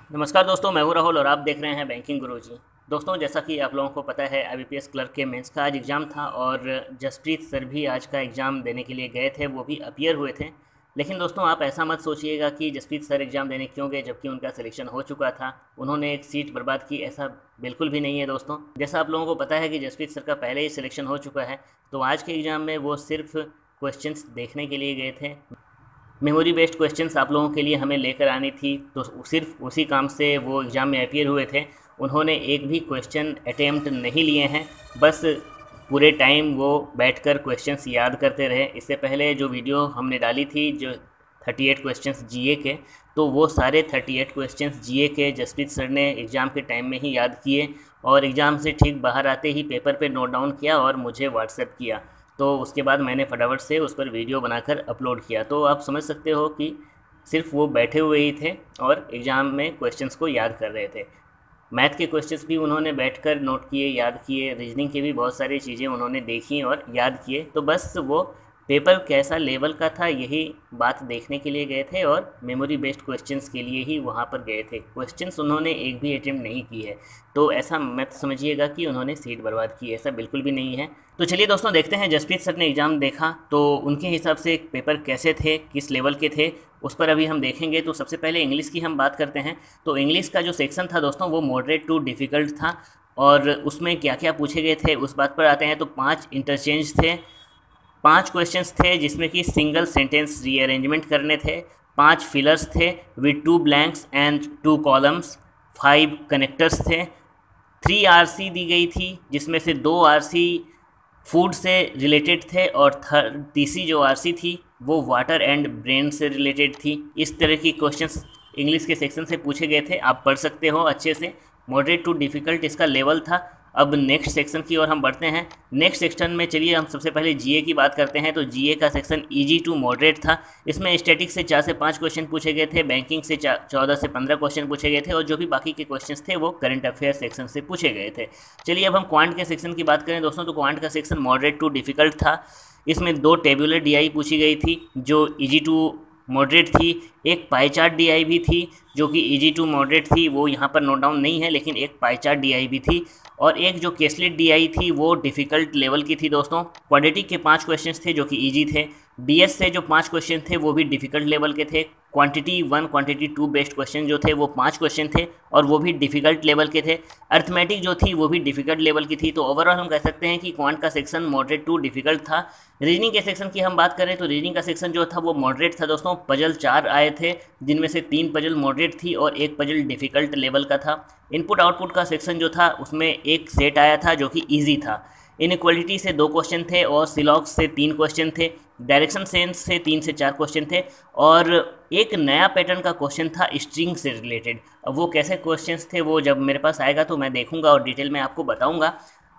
नमस्कार दोस्तों, मैं हूं राहुल और आप देख रहे हैं बैंकिंग गुरुजी। दोस्तों, जैसा कि आप लोगों को पता है, आईबीपीएस क्लर्क के मेंस का आज एग्ज़ाम था और जसप्रीत सर भी आज का एग्ज़ाम देने के लिए गए थे, वो भी अपीयर हुए थे। लेकिन दोस्तों, आप ऐसा मत सोचिएगा कि जसप्रीत सर एग्ज़ाम देने क्यों गए जबकि उनका सिलेक्शन हो चुका था, उन्होंने एक सीट बर्बाद की, ऐसा बिल्कुल भी नहीं है दोस्तों। जैसा आप लोगों को पता है कि जसप्रीत सर का पहले ही सिलेक्शन हो चुका है, तो आज के एग्ज़ाम में वो सिर्फ क्वेश्चंस देखने के लिए गए थे। मेमोरी बेस्ड क्वेश्चंस आप लोगों के लिए हमें लेकर आनी थी, तो सिर्फ उसी काम से वो एग्ज़ाम में अपीयर हुए थे। उन्होंने एक भी क्वेश्चन अटेम्प्ट नहीं लिए हैं, बस पूरे टाइम वो बैठकर क्वेश्चंस याद करते रहे। इससे पहले जो वीडियो हमने डाली थी, जो 38 क्वेश्चंस जीए के, तो वो सारे 38 क्वेश्चंस जीए के जसप्रीत सर ने एग्ज़ाम के टाइम में ही याद किए और एग्ज़ाम से ठीक बाहर आते ही पेपर पे नोट डाउन किया और मुझे व्हाट्सएप किया। तो उसके बाद मैंने फटाफट से उस पर वीडियो बनाकर अपलोड किया। तो आप समझ सकते हो कि सिर्फ वो बैठे हुए ही थे और एग्ज़ाम में क्वेश्चंस को याद कर रहे थे। मैथ के क्वेश्चंस भी उन्होंने बैठकर नोट किए, याद किए, रीजनिंग की भी बहुत सारी चीज़ें उन्होंने देखी और याद किए। तो बस वो पेपर कैसा लेवल का था यही बात देखने के लिए गए थे और मेमोरी बेस्ड क्वेश्चंस के लिए ही वहाँ पर गए थे। क्वेश्चंस उन्होंने एक भी अटेम्प्ट नहीं की है, तो ऐसा मत समझिएगा कि उन्होंने सीट बर्बाद की, ऐसा बिल्कुल भी नहीं है। तो चलिए दोस्तों, देखते हैं जसप्रीत सर ने एग्ज़ाम देखा तो उनके हिसाब से पेपर कैसे थे, किस लेवल के थे, उस पर अभी हम देखेंगे। तो सबसे पहले इंग्लिश की हम बात करते हैं। तो इंग्लिश का जो सेक्शन था दोस्तों, वो मॉडरेट टू डिफ़िकल्ट था और उसमें क्या क्या पूछे गए थे उस बात पर आते हैं। तो 5 इंटरचेंज थे, 5 क्वेश्चंस थे जिसमें कि सिंगल सेंटेंस रीअरेंजमेंट करने थे, 5 फिलर्स थे with 2 blanks and 2 columns, 5 connectors थे, 3 आरसी दी गई थी जिसमें से 2 आरसी फूड से रिलेटेड थे और तीसरी जो आरसी थी वो वाटर एंड ब्रेन से रिलेटेड थी। इस तरह की क्वेश्चंस इंग्लिश के सेक्शन से पूछे गए थे, आप पढ़ सकते हो अच्छे से। मॉडरेट टू डिफ़िकल्ट इसका लेवल था। अब नेक्स्ट सेक्शन की ओर हम बढ़ते हैं। नेक्स्ट सेक्शन में चलिए हम सबसे पहले जीए की बात करते हैं। तो जीए का सेक्शन इजी टू मॉडरेट था। इसमें स्टैटिक से 4 से 5 क्वेश्चन पूछे गए थे, बैंकिंग से 14 से 15 क्वेश्चन पूछे गए थे और जो भी बाकी के क्वेश्चंस थे वो करंट अफेयर सेक्शन से पूछे गए थे। चलिए अब हम क्वांट के सेक्शन की बात करें दोस्तों, तो क्वांट का सेक्शन मॉडरेट टू डिफ़िकल्ट था। इसमें 2 टेबुलर डीआई पूछी गई थी जो इजी टू मॉडरेट थी, एक पाई चार्ट डीआई भी थी जो कि इजी टू मॉडरेट थी, वो यहाँ पर नोट डाउन नहीं है, लेकिन एक पाई चार्ट डीआई भी थी और एक जो केसलेट डीआई थी वो डिफ़िकल्ट लेवल की थी दोस्तों। क्वाड्रेटिक के 5 क्वेश्चंस थे जो कि इजी थे। डीएस से जो 5 क्वेश्चन थे वो भी डिफ़िकल्ट लेवल के थे। क्वांटिटी 1 क्वांटिटी 2 बेस्ड क्वेश्चन जो थे वो 5 क्वेश्चन थे और वो भी डिफ़िकल्ट लेवल के थे। अर्थमेटिक जो थी वो भी डिफ़िकल्ट लेवल की थी। तो ओवरऑल हम कह सकते हैं कि क्वांट का सेक्शन मॉडरेट टू डिफ़िकल्ट था। रीजनिंग के सेक्शन की हम बात करें तो रीजनिंग का सेक्शन जो था वो मॉडरेट था दोस्तों। पजल 4 आए थे जिनमें से 3 पजल मॉडरेट थी और एक पजल डिफ़िकल्ट लेवल का था। इनपुट आउटपुट का सेक्शन जो था उसमें एक सेट आया था जो कि ईजी था। इनइक्वालिटी से 2 क्वेश्चन थे और सिलॉक्स से 3 क्वेश्चन थे। डायरेक्शन सेंस से 3 से 4 क्वेश्चन थे और एक नया पैटर्न का क्वेश्चन था स्ट्रिंग से रिलेटेड। अब वो कैसे क्वेश्चंस थे वो जब मेरे पास आएगा तो मैं देखूंगा और डिटेल में आपको बताऊंगा।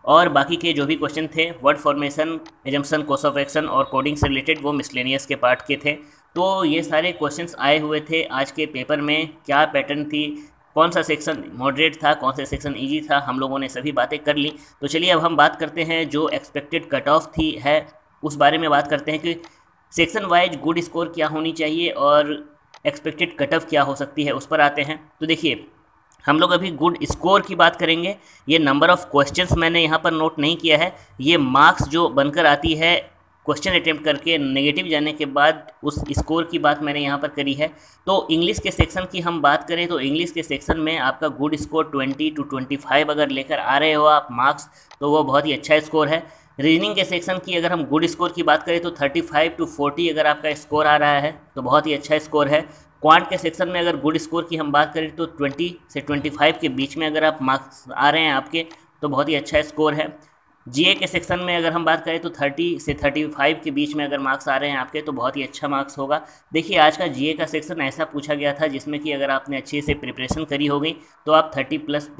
और बाकी के जो भी क्वेश्चन थे word formation, assumption, course of action और कोडिंग से रिलेटेड वो मिसलेनियस के पार्ट के थे। तो ये सारे क्वेश्चंस आए हुए थे आज के पेपर में। क्या पैटर्न थी, कौन सा सेक्शन मॉडरेट था, कौन सा सेक्शन इजी था, हम लोगों ने सभी बातें कर ली। तो चलिए अब हम बात करते हैं जो एक्सपेक्टेड कट ऑफ थी है उस बारे में बात करते हैं कि सेक्शन वाइज गुड स्कोर क्या होनी चाहिए और एक्सपेक्टेड कट ऑफ क्या हो सकती है, उस पर आते हैं। तो देखिए, हम लोग अभी गुड स्कोर की बात करेंगे। ये नंबर ऑफ़ क्वेश्चंस मैंने यहाँ पर नोट नहीं किया है, ये मार्क्स जो बनकर आती है क्वेश्चन अटेम्प्ट करके नेगेटिव जाने के बाद उस स्कोर की बात मैंने यहाँ पर करी है। तो इंग्लिश के सेक्शन की हम बात करें तो इंग्लिश के सेक्शन में आपका गुड स्कोर 20 to 25 अगर लेकर आ रहे हो आप मार्क्स, तो वो बहुत ही अच्छा स्कोर है। रीजनिंग के सेक्शन की अगर हम गुड स्कोर की बात करें तो 35 to 40 अगर आपका स्कोर आ रहा है तो बहुत ही अच्छा स्कोर है। क्वांट के सेक्शन में अगर गुड स्कोर की हम बात करें तो 20 से 25 के बीच में अगर आप मार्क्स आ रहे हैं आपके तो बहुत ही अच्छा स्कोर है। जीए के सेक्शन में अगर हम बात करें तो 30 से 35 के बीच में अगर मार्क्स आ रहे हैं आपके तो बहुत ही अच्छा मार्क्स होगा। देखिए, आज का जीए का सेक्शन ऐसा पूछा गया था जिसमें कि अगर आपने अच्छे से प्रिपरेशन करी होगी तो आप 35 प्लस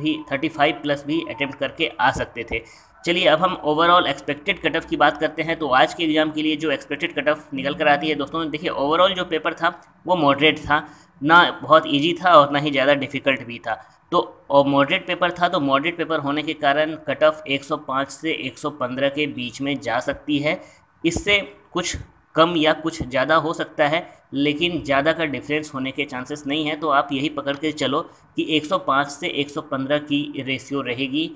भी अटेम्प्ट करके आ सकते थे। चलिए अब हम ओवरऑल एक्सपेक्टेड कट ऑफ की बात करते हैं। तो आज के एग्ज़ाम के लिए जो एक्सपेक्टेड कट ऑफ निकल कर आती है दोस्तों, देखिए ओवरऑल जो पेपर था वो मॉडरेट था, ना बहुत इजी था और ना ही ज़्यादा डिफ़िकल्ट भी था। तो और मॉडरेट पेपर था, तो मॉडरेट पेपर होने के कारण कट ऑफ 105 से 115 के बीच में जा सकती है। इससे कुछ कम या कुछ ज़्यादा हो सकता है, लेकिन ज़्यादा का डिफरेंस होने के चांसेस नहीं है। तो आप यही पकड़ के चलो कि 105 से 115 की रेशियो रहेगी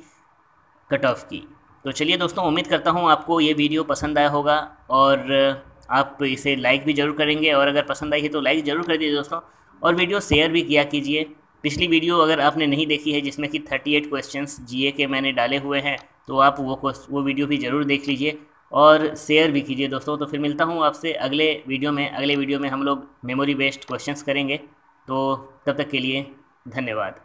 कट ऑफ की। तो चलिए दोस्तों, उम्मीद करता हूँ आपको ये वीडियो पसंद आया होगा और आप इसे लाइक भी ज़रूर करेंगे, और अगर पसंद आई है तो लाइक ज़रूर कर दीजिए दोस्तों, और वीडियो शेयर भी किया कीजिए। पिछली वीडियो अगर आपने नहीं देखी है जिसमें कि 38 क्वेश्चंस जीए के मैंने डाले हुए हैं, तो आप वो वीडियो भी ज़रूर देख लीजिए और शेयर भी कीजिए दोस्तों। तो फिर मिलता हूँ आपसे अगले वीडियो में हम लोग मेमोरी बेस्ड क्वेश्चंस करेंगे। तो तब तक के लिए धन्यवाद।